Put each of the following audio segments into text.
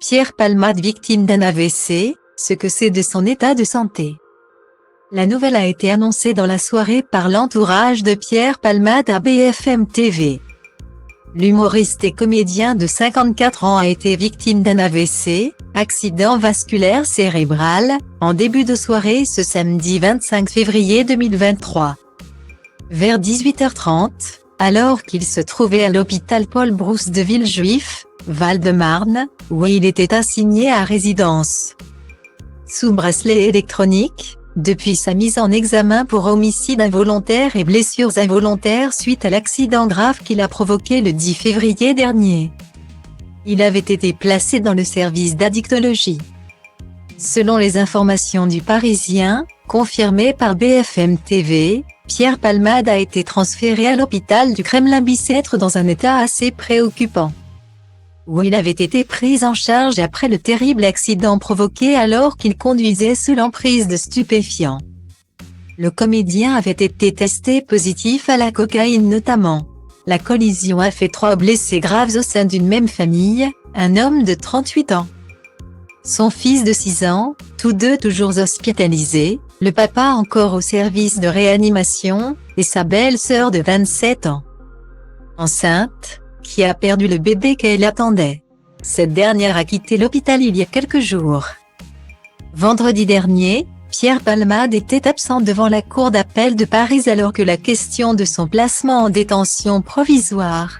Pierre Palmade victime d'un AVC, ce que c'est de son état de santé. La nouvelle a été annoncée dans la soirée par l'entourage de Pierre Palmade à BFM TV. L'humoriste et comédien de 54 ans a été victime d'un AVC, accident vasculaire cérébral, en début de soirée ce samedi 25 février 2023. Vers 18h30, alors qu'il se trouvait à l'hôpital Paul Brousse de Villejuif, Val-de-Marne, où il était assigné à résidence. Sous bracelet électronique, depuis sa mise en examen pour homicide involontaire et blessures involontaires suite à l'accident grave qu'il a provoqué le 10 février dernier. Il avait été placé dans le service d'addictologie. Selon les informations du Parisien, confirmées par BFM TV, Pierre Palmade a été transféré à l'hôpital du Kremlin-Bicêtre dans un état assez préoccupant, où il avait été pris en charge après le terrible accident provoqué alors qu'il conduisait sous l'emprise de stupéfiants. Le comédien avait été testé positif à la cocaïne notamment. La collision a fait 3 blessés graves au sein d'une même famille, un homme de 38 ans. Son fils de 6 ans, tous deux toujours hospitalisés, le papa encore au service de réanimation, et sa belle-sœur de 27 ans. Enceinte, qui a perdu le bébé qu'elle attendait. Cette dernière a quitté l'hôpital il y a quelques jours. Vendredi dernier, Pierre Palmade était absent devant la cour d'appel de Paris alors que la question de son placement en détention provisoire,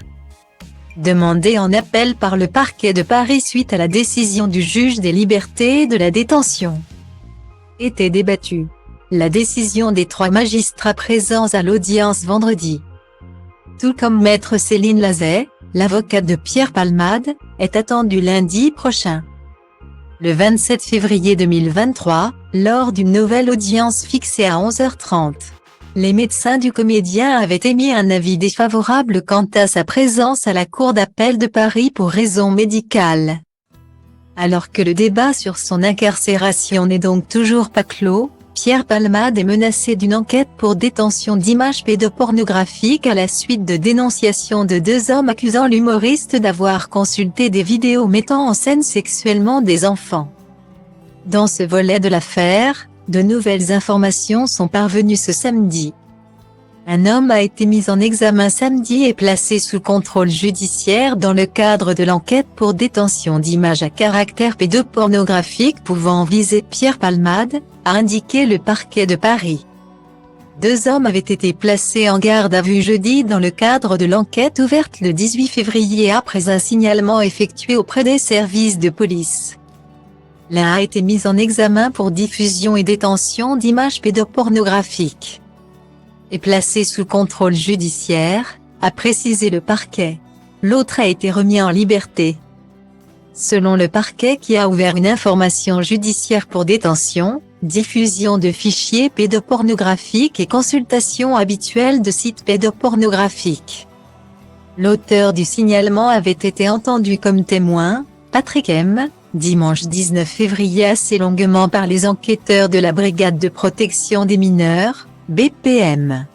demandée en appel par le parquet de Paris suite à la décision du juge des libertés et de la détention, était débattue. La décision des 3 magistrats présents à l'audience vendredi, tout comme maître Céline Lazet, l'avocate de Pierre Palmade, est attendue lundi prochain. Le 27 février 2023, lors d'une nouvelle audience fixée à 11h30. Les médecins du comédien avaient émis un avis défavorable quant à sa présence à la cour d'appel de Paris pour raisons médicales. Alors que le débat sur son incarcération n'est donc toujours pas clos, Pierre Palmade est menacé d'une enquête pour détention d'images pédopornographiques à la suite de dénonciations de 2 hommes accusant l'humoriste d'avoir consulté des vidéos mettant en scène sexuellement des enfants. Dans ce volet de l'affaire, de nouvelles informations sont parvenues ce samedi. Un homme a été mis en examen samedi et placé sous contrôle judiciaire dans le cadre de l'enquête pour détention d'images à caractère pédopornographique pouvant viser Pierre Palmade, a indiqué le parquet de Paris. 2 hommes avaient été placés en garde à vue jeudi dans le cadre de l'enquête ouverte le 18 février après un signalement effectué auprès des services de police. L'un a été mis en examen pour diffusion et détention d'images pédopornographiques et placé sous contrôle judiciaire, a précisé le parquet. L'autre a été remis en liberté. Selon le parquet qui a ouvert une information judiciaire pour détention, diffusion de fichiers pédopornographiques et consultation habituelle de sites pédopornographiques. L'auteur du signalement avait été entendu comme témoin, Patrick M., dimanche 19 février assez longuement par les enquêteurs de la Brigade de protection des mineurs, BPM.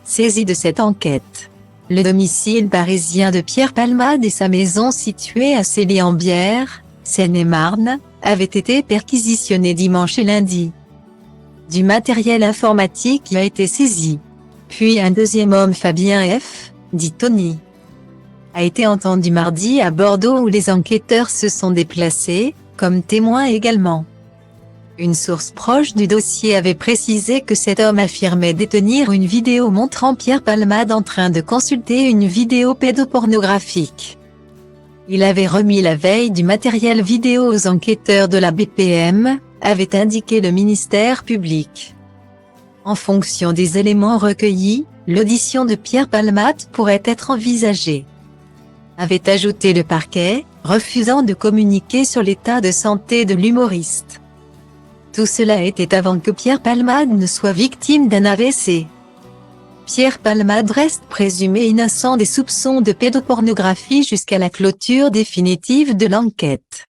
Saisi de cette enquête, le domicile parisien de Pierre Palmade et sa maison située à Cély-en-Bière, Seine-et-Marne, avaient été perquisitionnés dimanche et lundi. Du matériel informatique y a été saisi. Puis un deuxième homme, Fabien F., dit Tony, a été entendu mardi à Bordeaux où les enquêteurs se sont déplacés, comme témoin également. Une source proche du dossier avait précisé que cet homme affirmait détenir une vidéo montrant Pierre Palmade en train de consulter une vidéo pédopornographique. Il avait remis la veille du matériel vidéo aux enquêteurs de la BPM, avait indiqué le ministère public. En fonction des éléments recueillis, l'audition de Pierre Palmade pourrait être envisagée, avait ajouté le parquet, refusant de communiquer sur l'état de santé de l'humoriste. Tout cela était avant que Pierre Palmade ne soit victime d'un AVC. Pierre Palmade reste présumé innocent des soupçons de pédopornographie jusqu'à la clôture définitive de l'enquête.